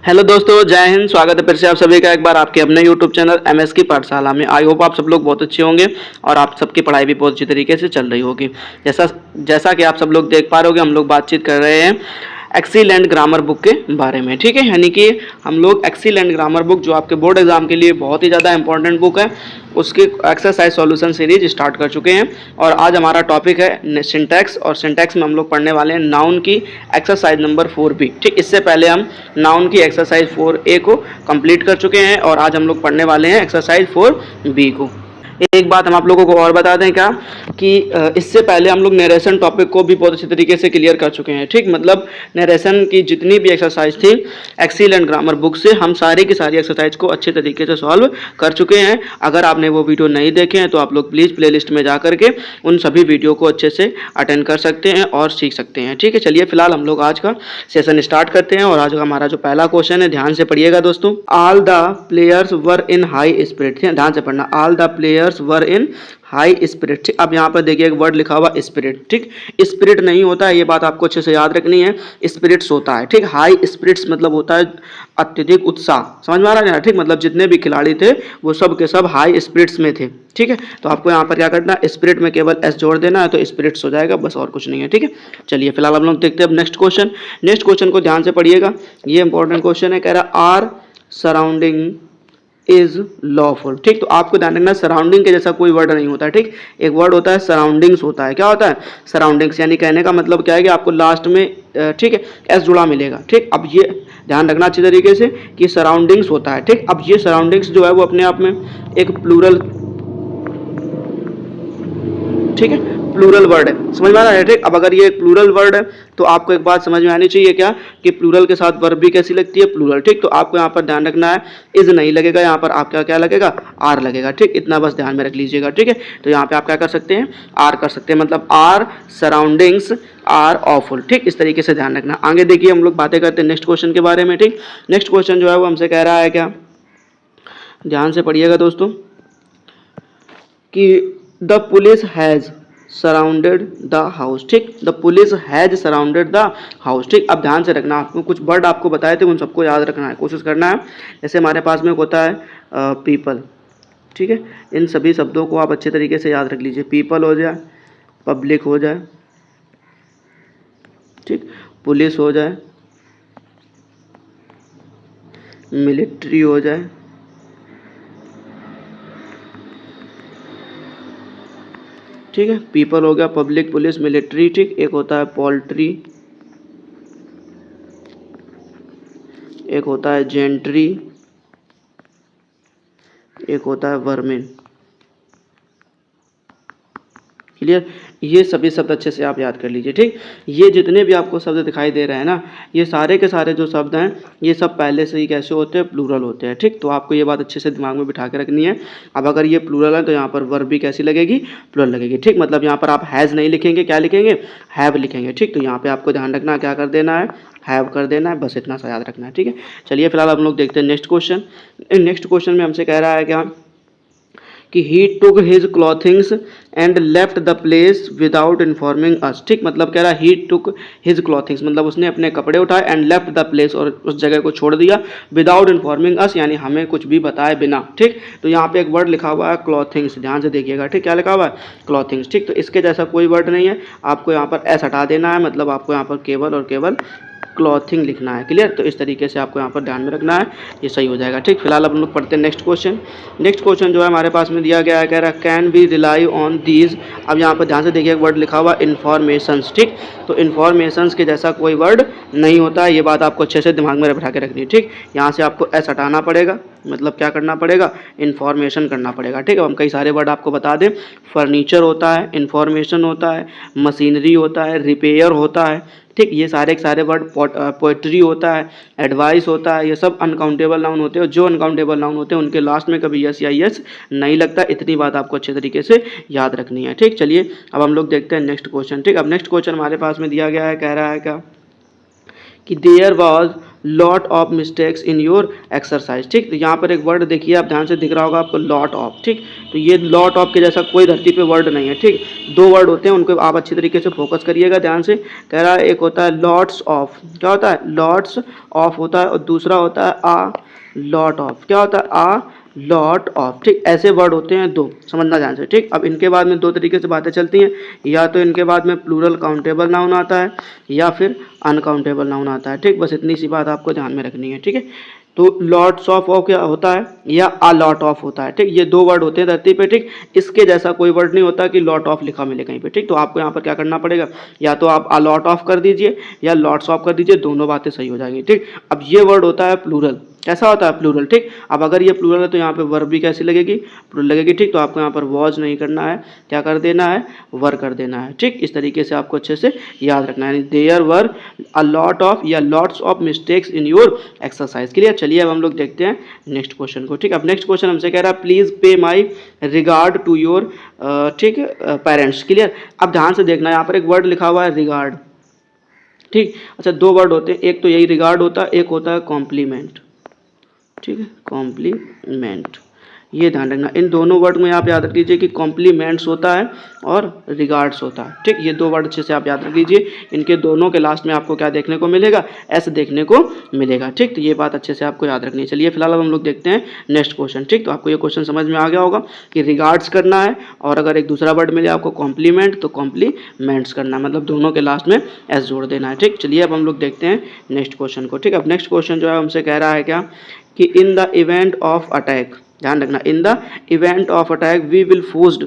Hello दोस्तों, जय हिंद। स्वागत है फिर से आप सभी का एक बार आपके अपने यूट्यूब चैनल एमएस की पाठशाला में। आई होप आप सब लोग बहुत अच्छे होंगे और आप सबकी पढ़ाई भी बहुत अच्छी तरीके से चल रही होगी। जैसा जैसा कि आप सब लोग देख पा रहे होगे, हम लोग बातचीत कर रहे हैं एक्सीलेंट ग्रामर बुक के बारे में। ठीक है, यानी कि हम लोग एक्सीलेंट ग्रामर बुक जो आपके बोर्ड एग्जाम के लिए बहुत ही ज़्यादा इंपॉर्टेंट बुक है, उसकी एक्सरसाइज सॉल्यूशन सीरीज स्टार्ट कर चुके हैं। और आज हमारा टॉपिक है सिंटैक्स, और सिंटैक्स में हम लोग पढ़ने वाले हैं नाउन की एक्सरसाइज नंबर 4B। ठीक, इससे पहले हम नाउन की एक्सरसाइज 4A को कंप्लीट कर चुके हैं और आज हम लोग पढ़ने वाले हैं एक्सरसाइज 4B को। एक बात हम आप लोगों को और बता दें क्या कि इससे पहले हम लोग नरेशन टॉपिक को भी बहुत अच्छी तरीके से क्लियर कर चुके हैं। ठीक, मतलब नरेशन की जितनी भी एक्सरसाइज थी एक्सीलेंट ग्रामर बुक से, हम सारी की सारी एक्सरसाइज को अच्छे तरीके से सॉल्व कर चुके हैं। अगर आपने वो वीडियो नहीं देखे हैं तो आप लोग प्लीज़ प्लेलिस्ट में जा करके उन सभी वीडियो को अच्छे से अटेंड कर सकते हैं और सीख सकते हैं। ठीक है, चलिए फिलहाल हम लोग आज का सेशन स्टार्ट करते हैं। और आज का हमारा जो पहला क्वेश्चन है, ध्यान से पढ़िएगा दोस्तों। All the players were in high spirit. ध्यान से पढ़ना, all the players were in high spirit. ठीक, अब यहाँ पर देखिए एक वर्ड लिखा हुआ स्पिरिट। ठीक, स्पिरिट नहीं होता है, ये बात आपको अच्छे से याद रखनी है, स्पिरिट्स होता है। ठीक, हाई स्पिरिट्स मतलब होता है अत्यधिक उत्साह। समझ में आ रहा है ना? ठीक, मतलब जितने भी खिलाड़ी थे वो सब के सब हाई स्पिरिट्स में थे। ठीक है, तो आपको यहाँ पर क्या करना है, स्पिरिट में केवल एस जोड़ देना है तो स्पिरिट्स हो जाएगा, बस और कुछ नहीं है। ठीक है, चलिए फिलहाल हम लोग देखते हैं अब नेक्स्ट क्वेश्चन। नेक्स्ट क्वेश्चन को ध्यान से पढ़िएगा, ये इंपॉर्टेंट क्वेश्चन है। कह रहा आर सराउंडिंग इज लॉफुल। ठीक, तो आपको ध्यान रखना सराउंडिंग के जैसा कोई वर्ड नहीं होता है। ठीक, एक वर्ड होता है सराउंडिंग्स होता है। क्या होता है? सराउंडिंग्स। यानी कहने का मतलब क्या है कि आपको लास्ट में ठीक है एस जुड़ा मिलेगा। ठीक, अब ये ध्यान रखना अच्छी तरीके से कि सराउंडिंग्स होता है। ठीक, अब ये सराउंडिंग्स जो है वो अपने आप में एक प्लूरल, ठीक है, प्लूरल वर्ड है। समझ में आ रहा है? ठीक, अब अगर ये प्लूरल वर्ड है तो आपको एक बात समझ में आनी चाहिए क्या कि प्लूरल के साथ वर्ब भी कैसी लगती है? प्लूरल। ठीक, तो आपको यहाँ पर ध्यान रखना है इज नहीं लगेगा, यहाँ पर आपका क्या लगेगा? आर लगेगा। ठीक, इतना बस ध्यान में रख लीजिएगा। ठीक है, तो यहाँ पे आप क्या कर सकते हैं? आर कर सकते हैं, मतलब आर सराउंडिंग्स आर ऑफुल। ठीक, इस तरीके से ध्यान रखना। आगे देखिए हम लोग बातें करते हैं नेक्स्ट क्वेश्चन के बारे में। ठीक, नेक्स्ट क्वेश्चन जो है वो हमसे कह रहा है क्या, ध्यान से पढ़िएगा दोस्तों, कि the police has surrounded the house. ठीक, the police has surrounded the house. ठीक, अब ध्यान से रखना, आपको कुछ वर्ड आपको बताए थे उन सबको याद रखना है, कोशिश करना है। जैसे हमारे पास में होता है पीपल। ठीक है, इन सभी शब्दों को आप अच्छे तरीके से याद रख लीजिए। पीपल हो जाए, पब्लिक हो जाए, ठीक, पुलिस हो जाए, मिलिट्री हो जाए, ठीक है, पीपल हो गया, पब्लिक, पुलिस, मिलिट्री। ठीक, एक होता है पोल्ट्री, एक होता है जेंट्री, एक होता है वर्मिन। क्लियर? ये सभी शब्द अच्छे से आप याद कर लीजिए। ठीक, ये जितने भी आपको शब्द दिखाई दे रहे हैं ना, ये सारे के सारे जो शब्द हैं ये सब पहले से ही कैसे होते हैं? प्लूरल होते हैं। ठीक, तो आपको ये बात अच्छे से दिमाग में बिठा के रखनी है। अब अगर ये प्लूरल है तो यहाँ पर वर्ब भी कैसी लगेगी? प्लूरल लगेगी। ठीक, मतलब यहाँ पर आप हैज़ नहीं लिखेंगे, क्या लिखेंगे? हैव लिखेंगे। ठीक, तो यहाँ पर आपको ध्यान रखना क्या कर देना है? हैव कर देना है, बस इतना सा याद रखना है। ठीक है, चलिए फिलहाल हम लोग देखते हैं नेक्स्ट क्वेश्चन। नेक्स्ट क्वेश्चन में हमसे कह रहा है क्या कि he took his clothings and left the place without informing us. ठीक, मतलब कह रहा है ही टुक हिज क्लॉथिंग्स, मतलब उसने अपने कपड़े उठाए, एंड लेफ्ट द प्लेस, और उस जगह को छोड़ दिया, विदाउट इन्फॉर्मिंग अस, यानी हमें कुछ भी बताए बिना। ठीक, तो यहाँ पे एक वर्ड लिखा हुआ है क्लॉथिंग्स, ध्यान से देखिएगा। ठीक, क्या लिखा हुआ है? क्लॉथिंग्स। ठीक, तो इसके जैसा कोई वर्ड नहीं है, आपको यहाँ पर एस हटा देना है, मतलब आपको यहाँ पर केवल और केवल क्लॉथिंग लिखना है। क्लियर? तो इस तरीके से आपको यहाँ पर ध्यान में रखना है, ये सही हो जाएगा। ठीक, फिलहाल अब हम लोग पढ़ते हैं नेक्स्ट क्वेश्चन। नेक्स्ट क्वेश्चन जो है हमारे पास में दिया गया है, कह रहा है can be rely on these. अब यहाँ पर ध्यान से देखिए, एक वर्ड लिखा हुआ इन्फॉर्मेशंस। ठीक, तो इन्फॉर्मेशंस के जैसा कोई वर्ड नहीं होता है, ये बात आपको अच्छे से दिमाग में बिठा के रखनी है। ठीक, यहाँ से आपको एस हटाना पड़ेगा, मतलब क्या करना पड़ेगा? इन्फॉर्मेशन करना पड़ेगा। ठीक है, हम कई सारे वर्ड आपको बता दें, फर्नीचर होता है, इन्फॉर्मेशन होता है, मशीनरी होता है, रिपेयर होता है। ठीक, ये सारे के सारे वर्ड, पोएट्री होता है, एडवाइस होता है, ये सब अनकाउंटेबल नाउन होते हैं। जो अनकाउंटेबल नाउन होते हैं उनके लास्ट में कभी यस या यस नहीं लगता, इतनी बात आपको अच्छे तरीके से याद रखनी है। ठीक, चलिए अब हम लोग देखते हैं नेक्स्ट क्वेश्चन। ठीक, अब नेक्स्ट क्वेश्चन हमारे पास में दिया गया है, कह रहा है क्या कि there was lot of mistakes in your exercise. ठीक, तो यहाँ पर एक वर्ड देखिए, आप ध्यान से दिख रहा होगा आपको, लॉट ऑफ। ठीक, तो ये लॉट ऑफ के जैसा कोई धरती पे वर्ड नहीं है। ठीक, दो वर्ड होते हैं, उनको आप अच्छी तरीके से फोकस करिएगा ध्यान से। कह रहा है एक होता है लॉट्स ऑफ, क्या होता है, लॉट्स ऑफ होता है, और दूसरा होता है आ लॉट ऑफ, क्या होता है, आ लॉट ऑफ। ठीक, ऐसे वर्ड होते हैं दो, समझना ध्यान से। ठीक, अब इनके बाद में दो तरीके से बातें चलती हैं, या तो इनके बाद में प्लूरल काउंटेबल नाउन आता है या फिर अनकाउंटेबल नाउन आता है। ठीक, बस इतनी सी बात आपको ध्यान में रखनी है। ठीक है, तो लॉट्स ऑफ क्या होता है या अ लॉट ऑफ होता है। ठीक, ये दो वर्ड होते हैं धरती पे। ठीक, इसके जैसा कोई वर्ड नहीं होता कि लॉट ऑफ लिखा मिले कहीं पे। ठीक, तो आपको यहाँ पर क्या करना पड़ेगा, या तो आप अ लॉट ऑफ कर दीजिए या लॉट्स ऑफ कर दीजिए, दोनों बातें सही हो जाएंगी। ठीक, अब ये वर्ड होता है प्लूरल, कैसा होता है, प्लूरल। ठीक, अब अगर ये प्लूरल है तो यहाँ पे वर्ब भी कैसी लगेगी, प्लूरल लगेगी। ठीक, तो आपको यहाँ पर वॉज नहीं करना है, क्या कर देना है, वर कर देना है। ठीक, इस तरीके से आपको अच्छे से याद रखना है, there were a lot of या lots of mistakes in your exercise. Clear, चलिए अब हम लोग देखते हैं नेक्स्ट क्वेश्चन को। ठीक, अब नेक्स्ट क्वेश्चन हमसे कह रहा है please pay my regard to your, ठीक, पेरेंट्स। क्लियर, अब ध्यान से देखना, यहाँ पर एक वर्ड लिखा हुआ है रिगार्ड। ठीक, अच्छा दो वर्ड होते हैं, एक तो यही रिगार्ड होता है, एक होता है कॉम्प्लीमेंट। ठीक है, कॉम्प्लीमेंट, ये ध्यान रखना। इन दोनों वर्ड में आप याद रख लीजिए कि कॉम्प्लीमेंट्स होता है और रिगार्ड्स होता है। ठीक, ये दो वर्ड अच्छे से आप याद रख लीजिए। इनके दोनों के लास्ट में आपको क्या देखने को मिलेगा, एस देखने को मिलेगा। ठीक, तो ये बात अच्छे से आपको याद रखनी है। चलिए फिलहाल अब हम लोग देखते हैं नेक्स्ट क्वेश्चन। ठीक, तो आपको ये क्वेश्चन समझ में आ गया होगा कि रिगार्ड्स करना है, और अगर एक दूसरा वर्ड मिले आपको कॉम्प्लीमेंट, तो कॉम्प्लीमेंट्स करना है, मतलब दोनों के लास्ट में एस जोड़ देना है। ठीक, चलिए अब हम लोग देखते हैं नेक्स्ट क्वेश्चन को। ठीक, अब नेक्स्ट क्वेश्चन जो है हमसे कह रहा है क्या, कि in the event of attack, ध्यान रखना, in the event of attack we will forced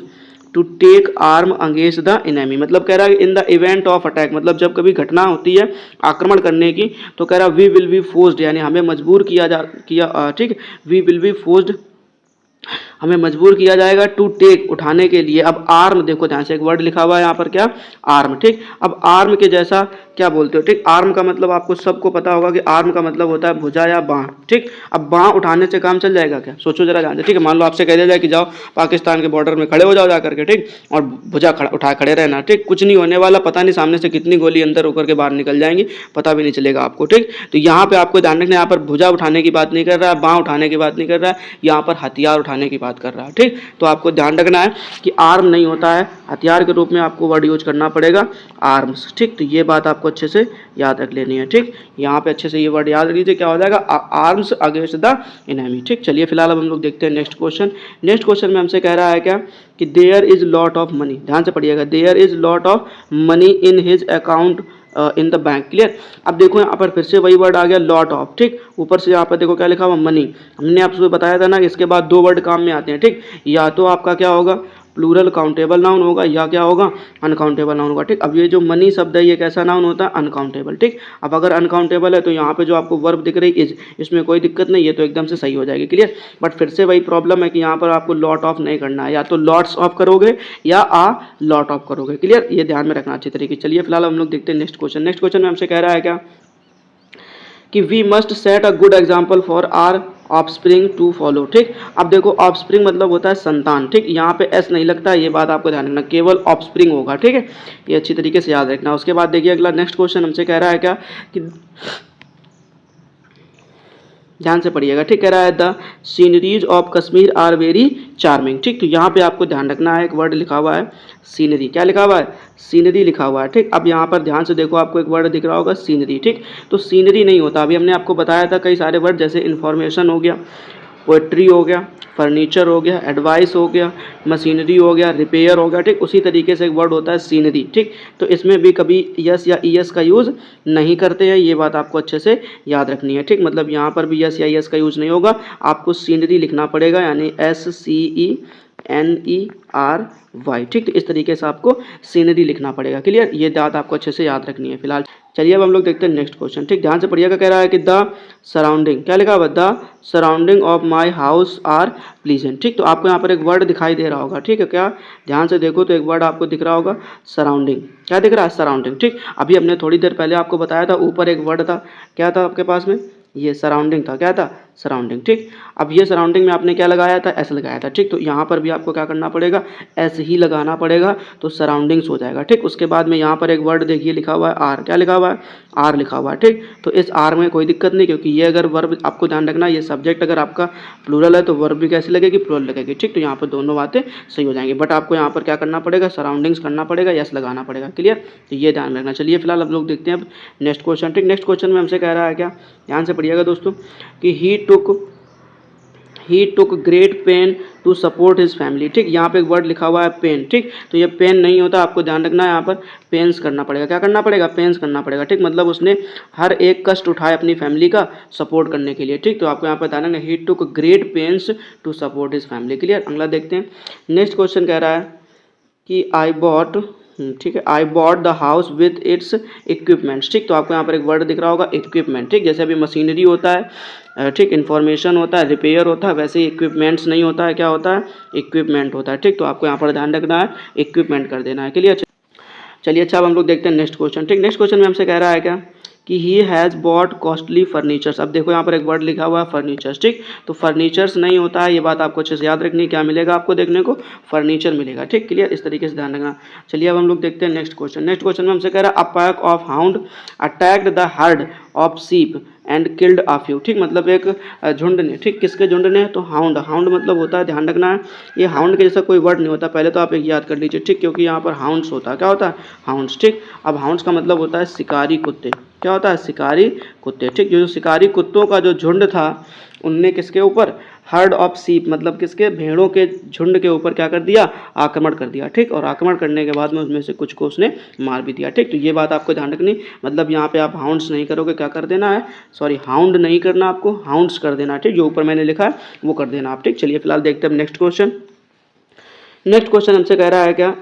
to take arm against the enemy. मतलब कह रहा है in the event of attack, मतलब जब कभी घटना होती है आक्रमण करने की, तो कह रहा है वी विल बी फोर्स्ड, यानी हमें मजबूर किया, ठीक, वी विल बी फोर्स्ड, हमें मजबूर किया जाएगा टू टेक, उठाने के लिए। अब आर्म देखो ध्यान से, एक वर्ड लिखा हुआ है यहाँ पर, क्या, आर्म। ठीक, अब आर्म के जैसा क्या बोलते हो। ठीक, आर्म का मतलब आपको सबको पता होगा कि आर्म का मतलब होता है भुजा या बाँह। ठीक, अब बाँह उठाने से काम चल जाएगा क्या, सोचो जरा ध्यान से। ठीक है, मान लो आपसे कह दिया जाए कि जाओ पाकिस्तान के बॉर्डर में खड़े हो जाओ जा करके, ठीक, और भुजा उठा खड़े रहना। ठीक, कुछ नहीं होने वाला, पता नहीं सामने से कितनी गोली अंदर होकर के बाहर निकल जाएंगी, पता भी नहीं चलेगा आपको। ठीक, तो यहाँ पे आपको ध्यान रखना, यहाँ पर भुजा उठाने की बात नहीं कर रहा है, बाँह उठाने की बात नहीं कर रहा है, यहाँ पर हथियार उठाने की बात कर रहा है। ठीक, तो आपको ध्यान रखना है कि आर्म नहीं होता है, हथियार के रूप में आपको वर्ड यूज करना पड़ेगा आर्म्स। ठीक, तो ये बात आपको अच्छे से याद रख लेनी है। ठीक, यहाँ पे अच्छे से ये वर्ड याद रख लीजिए, क्या हो जाएगा, आर्म्स अगेंस्ट द एनिमी। ठीक, चलिए फिलहाल अब हम लोग देखते हैं नेक्स्ट क्वेश्चन। नेक्स्ट क्वेश्चन में हमसे कह रहा है क्या, कि there is lot of money, ध्यान से पढ़िएगा, there is lot of money in his account in the bank. Clear, अब देखो यहाँ पर फिर से वही वर्ड आ गया, लॉट ऑफ। ठीक, ऊपर से यहाँ पर देखो क्या लिखा हुआ, मनी। हमने आपसे बताया था ना, इसके बाद दो वर्ड काम में आते हैं। ठीक, या तो आपका क्या होगा, प्लूरल काउंटेबल नाउन होगा, या क्या होगा, अनकाउंटेबल नाउन होगा। ठीक, अब ये जो मनी शब्द है ये कैसा नाउन होता है, अनकाउंटेबल। ठीक, अब अगर अनकाउंटेबल है तो यहाँ पे जो आपको वर्ब दिख रही इज, इसमें कोई दिक्कत नहीं है, तो एकदम से सही हो जाएगी। क्लियर, बट फिर से वही प्रॉब्लम है कि यहाँ पर आपको लॉट ऑफ नहीं करना है, या तो लॉट्स ऑफ करोगे या आ लॉट ऑफ करोगे। क्लियर, ये ध्यान में रखना अच्छी तरीके। चलिए फिलहाल हम लोग देखते हैं नेक्स्ट क्वेश्चन। नेक्स्ट क्वेश्चन में हमसे कह रहा है क्या, कि we must set a good example for our offspring to follow. ठीक, अब देखो ऑफस्प्रिंग मतलब होता है संतान। ठीक, यहाँ पे एस नहीं लगता है, ये बात आपको ध्यान रखना, केवल ऑफस्प्रिंग होगा। ठीक है, ये अच्छी तरीके से याद रखना। उसके बाद देखिए अगला नेक्स्ट क्वेश्चन हमसे कह रहा है क्या, कि ध्यान से पढ़िएगा। ठीक, कह रहा है the sceneries of Kashmir are very charming. ठीक, तो यहाँ पे आपको ध्यान रखना है, एक वर्ड लिखा हुआ है सीनरी, क्या लिखा हुआ है, सीनरी लिखा हुआ है। ठीक, अब यहाँ पर ध्यान से देखो, आपको एक वर्ड दिख रहा होगा सीनरी। ठीक, तो सीनरी नहीं होता, अभी हमने आपको बताया था कई सारे वर्ड, जैसे इन्फॉर्मेशन हो गया, पोएट्री हो गया, फर्नीचर हो गया, एडवाइस हो गया, मशीनरी हो गया, रिपेयर हो गया। ठीक, उसी तरीके से एक वर्ड होता है सीनरी। ठीक, तो इसमें भी कभी यस या ईएस का यूज़ नहीं करते हैं, ये बात आपको अच्छे से याद रखनी है। ठीक, मतलब यहाँ पर भी यस या ईएस का यूज़ नहीं होगा, आपको सीनरी लिखना पड़ेगा, यानी SCENERY। ठीक, तो इस तरीके से आपको सीनरी लिखना पड़ेगा। क्लियर, ये बात आपको अच्छे से याद रखनी है। फिलहाल चलिए अब हम लोग देखते हैं नेक्स्ट क्वेश्चन। ठीक, ध्यान से पढ़िएगा, कह रहा है कि द सराउंडिंग, क्या लिखा हुआ, the surrounding of my house are pleasant. ठीक, तो आपको यहाँ पर एक वर्ड दिखाई दे रहा होगा। ठीक है, क्या, ध्यान से देखो तो एक वर्ड आपको दिख रहा होगा सराउंडिंग, क्या दिख रहा है, सराउंडिंग। ठीक, अभी हमने थोड़ी देर पहले आपको बताया था, ऊपर एक वर्ड था, क्या था आपके पास में, ये सराउंडिंग था, क्या था, सराउंडिंग, ठीक। अब ये सराउंडिंग में आपने क्या लगाया था, एस लगाया था, ठीक। तो यहाँ पर भी आपको क्या करना पड़ेगा, एस ही लगाना पड़ेगा, तो सराउंडिंग्स हो जाएगा, ठीक। उसके बाद में यहाँ पर एक वर्ड देखिए लिखा हुआ है आर, क्या लिखा हुआ है, आर लिखा हुआ है, ठीक। तो इस आर में कोई दिक्कत नहीं, क्योंकि ये अगर वर्ब, आपको ध्यान रखना ये सब्जेक्ट अगर आपका प्लूरल है तो वर्ब भी कैसी लगेगी, प्लूरल लगेगी, ठीक। तो यहाँ पर दोनों बातें सही हो जाएंगी, बट आपको यहाँ पर क्या करना पड़ेगा, सराउंडिंग्स करना पड़ेगा, यस लगाना पड़ेगा, क्लियर। तो ये ध्यान रखना। चलिए फिलहाल अब लोग देखते हैं अब नेक्स्ट क्वेश्चन, ठीक। नेक्स्ट क्वेश्चन में हमसे कह रहा है क्या, ध्यान से पढ़िएगा दोस्तों, कि he took great pain to support his family, ठीक। यहाँ पे एक वर्ड लिखा हुआ है पेन, ठीक। तो ये पेन नहीं होता, आपको ध्यान रखना है, यहाँ पर पेन्स करना पड़ेगा, क्या करना पड़ेगा, पेन्स करना पड़ेगा, ठीक। मतलब उसने हर एक कष्ट उठाया अपनी फैमिली का सपोर्ट करने के लिए, ठीक। तो आपको यहाँ पर ध्यान रखना, he took great pains to support his family, clear. अगला देखते हैं। नेक्स्ट क्वेश्चन कह रहा है कि आई बॉट, ठीक है, I bought the house with its equipments, ठीक। तो आपको यहाँ पर एक वर्ड दिख रहा होगा इक्विपमेंट, ठीक। जैसे अभी मशीनरी होता है, ठीक, इन्फॉर्मेशन होता है, रिपेयर होता है, वैसे ही इक्विपमेंट्स नहीं होता है, क्या होता है, इक्विपमेंट होता है, ठीक। तो आपको यहाँ पर ध्यान रखना है, इक्विपमेंट कर देना है, क्लियर। चलिए अच्छा, अब हम लोग देखते हैं नेक्स्ट क्वेश्चन, ठीक। नेक्स्ट क्वेश्चन में हमसे कह रहा है क्या, कि he has bot costly furnitures. अब देखो यहाँ पर एक वर्ड लिखा हुआ है फर्नीचर्स, ठीक। तो फर्नीचर्स नहीं होता है, ये बात आपको अच्छे से याद रखनी है। क्या मिलेगा आपको देखने को, फर्नीचर मिलेगा, ठीक, क्लियर। इस तरीके से ध्यान रखना। चलिए अब हम लोग देखते हैं नेक्स्ट क्वेश्चन। नेक्स्ट क्वेश्चन में हमसे कह रहा है, a pack of hound attacked the heard of सीप एंड किल्ड आ फ्यू, ठीक। मतलब एक झुंड ने, ठीक, किसके झुंड ने, तो हाउंड, हाउंड मतलब होता है, ध्यान रखना है, ये हाउंड के जैसा कोई वर्ड नहीं होता, पहले तो आप एक याद कर लीजिए, ठीक। क्योंकि यहाँ पर हाउंड्स होता है, क्या होता है, हाउंड्स, ठीक। अब हाउंड्स का मतलब होता है शिकारी कुत्ते, क्या होता है, शिकारी कुत्ते, ठीक। जो शिकारी कुत्तों का जो झुंड था, उनने किसके ऊपर, हर्ड ऑफ सीप मतलब किसके, भेड़ों के झुंड के ऊपर क्या कर दिया, आक्रमण कर दिया, ठीक। और आक्रमण करने के बाद में उसमें से कुछ को उसने मार भी दिया, ठीक। तो ये बात आपको ध्यान रखनी, मतलब यहाँ पे आप हाउंड्स नहीं करोगे, क्या कर देना है, सॉरी हाउंड नहीं करना, आपको हाउंड्स कर देना, ठीक। जो ऊपर मैंने लिखा है वो कर देना आप, ठीक। चलिए फिलहाल देखते हैं नेक्स्ट क्वेश्चन। नेक्स्ट क्वेश्चन हमसे कह रहा है क्या,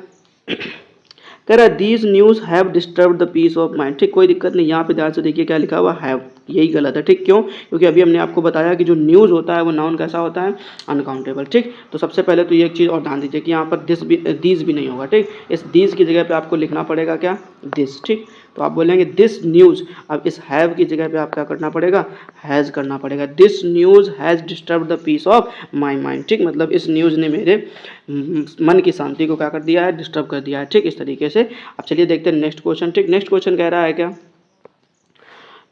कह रहा है these news have disturb the peace of mind, ठीक। कोई दिक्कत नहीं, यहाँ पे ध्यान से देखिए क्या लिखा हुआ हैव, यही गलत है, ठीक। क्यों, क्योंकि अभी हमने आपको बताया कि जो न्यूज़ होता है वो नाउन कैसा होता है, अनकाउंटेबल, ठीक। तो सबसे पहले तो ये एक चीज़ और ध्यान दीजिए कि यहाँ पर दिस भी नहीं होगा, ठीक। इस दिस की जगह पे आपको लिखना पड़ेगा क्या, दिस, ठीक। तो आप बोलेंगे दिस न्यूज़, अब इस हैव की जगह पे आप क्या करना पड़ेगा, हैज़ करना पड़ेगा। This news has disturb the peace of my mind, ठीक। मतलब इस न्यूज़ ने मेरे मन की शांति को क्या कर दिया है, डिस्टर्ब कर दिया है, ठीक। इस तरीके से। अब चलिए देखते हैं नेक्स्ट क्वेश्चन, ठीक। नेक्स्ट क्वेश्चन कह रहा है क्या,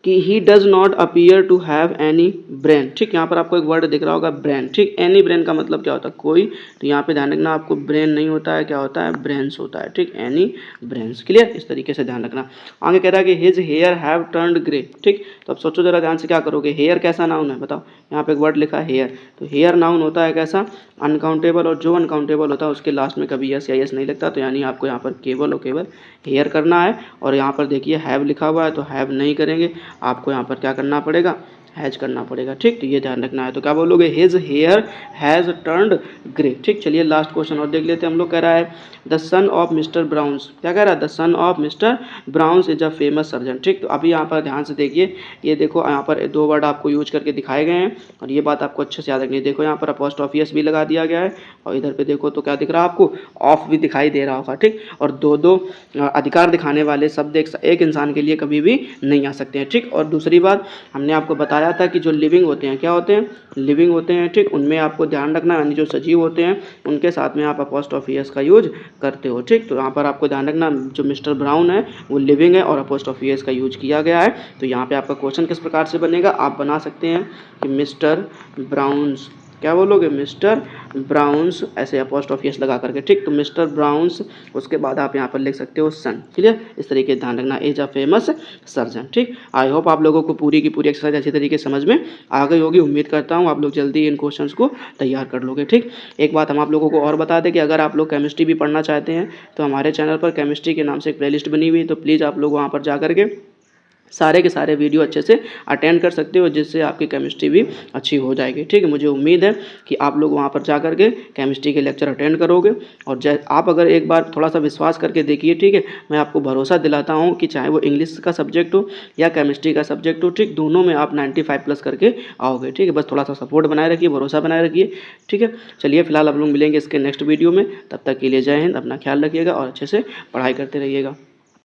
कि he does not appear to have any brain, ठीक। यहाँ पर आपको एक वर्ड दिख रहा होगा ब्रेन, ठीक। एनी ब्रेन का मतलब क्या होता है, कोई, तो यहाँ पे ध्यान रखना, आपको ब्रेन नहीं होता है, क्या होता है, ब्रेन्स होता है, ठीक। Any brains, clear. इस तरीके से ध्यान रखना। आगे कह रहा है कि his hair have turned grey, ठीक। तो अब सोचो जरा ध्यान से, क्या करोगे, हेयर कैसा नाउन है बताओ, यहाँ पे एक वर्ड लिखा है हेयर, तो हेयर नाउन होता है कैसा, अनकाउंटेबल, और जो अनकाउंटेबल होता है उसके लास्ट में कभी यस या यस नहीं लगता, तो यानी आपको यहाँ पर केवल और केवल हेयर करना है। और यहाँ पर देखिए हैव लिखा हुआ है, तो हैव नहीं करेंगे, आपको यहाँ पर क्या करना पड़ेगा, हैज करना पड़ेगा, ठीक। तो ये ध्यान रखना है। तो क्या बोलोगे, his hair has turned grey, ठीक। चलिए लास्ट क्वेश्चन और देख लेते हैं हम लोग। कह रहा है the son of Mr Browns, क्या कह रहा है, the son of Mr Browns is a famous surgeon, ठीक। तो अभी यहाँ पर ध्यान से देखिए, ये देखो यहाँ पर दो वर्ड आपको यूज करके दिखाए गए हैं, और ये बात आपको अच्छे से याद रखनी है। देखो यहाँ पर अपोस्ट्रोफी एस भी लगा दिया गया है, और इधर पे देखो तो क्या दिख रहा है आपको, ऑफ भी दिखाई दे रहा होगा, ठीक। और दो दो अधिकार दिखाने वाले शब्द एक इंसान के लिए कभी भी नहीं आ सकते हैं, ठीक। और दूसरी बात, हमने आपको बताया था कि जो लिविंग होते हैं, क्या होते हैं, लिविंग होते हैं, ठीक। उनमें आपको ध्यान रखना, यानी जो सजीव होते हैं उनके साथ में आप अपोस्ट्रोफी एस का यूज करते हो, ठीक। तो यहाँ पर आपको ध्यान रखना, जो मिस्टर ब्राउन है वो लिविंग है और अपोस्ट्रोफी एस का यूज किया गया है। तो यहाँ पे आपका क्वेश्चन किस प्रकार से बनेगा, आप बना सकते हैं कि मिस्टर ब्राउन्स, क्या बोलोगे, मिस्टर ब्राउन्स, ऐसे अपोस्ट्रोफी एस लगा करके, ठीक। तो मिस्टर ब्राउन्स, उसके बाद आप यहाँ पर लिख सकते हो सन, क्लियर। इस तरीके ध्यान रखना, इज अ फेमस सर्जन, ठीक। आई होप आप लोगों को पूरी की पूरी एक्सरसाइज अच्छी तरीके से समझ में आ गई होगी। उम्मीद करता हूँ आप लोग जल्दी इन क्वेश्चंस को तैयार कर लोगे, ठीक। एक बात हम आप लोगों को और बता दें कि अगर आप लोग केमिस्ट्री भी पढ़ना चाहते हैं तो हमारे चैनल पर केमिस्ट्री के नाम से एक प्लेलिस्ट बनी हुई है, तो प्लीज़ आप लोग वहाँ पर जा करके सारे के सारे वीडियो अच्छे से अटेंड कर सकते हो, जिससे आपकी केमिस्ट्री भी अच्छी हो जाएगी, ठीक है। मुझे उम्मीद है कि आप लोग वहाँ पर जा करके केमिस्ट्री के लेक्चर अटेंड करोगे, और आप अगर एक बार थोड़ा सा विश्वास करके देखिए, ठीक है। मैं आपको भरोसा दिलाता हूँ कि चाहे वो इंग्लिश का सब्जेक्ट हो या केमिस्ट्री का सब्जेक्ट हो, ठीक, दोनों में आप 95+ करके आओगे, ठीक है। बस थोड़ा सा सपोर्ट बनाए रखिए, भरोसा बनाए रखिए, ठीक है। चलिए फिलहाल आप लोग मिलेंगे इसके नेक्स्ट वीडियो में, तब तक के लिए जय हिंद, अपना ख्याल रखिएगा और अच्छे से पढ़ाई करते रहिएगा।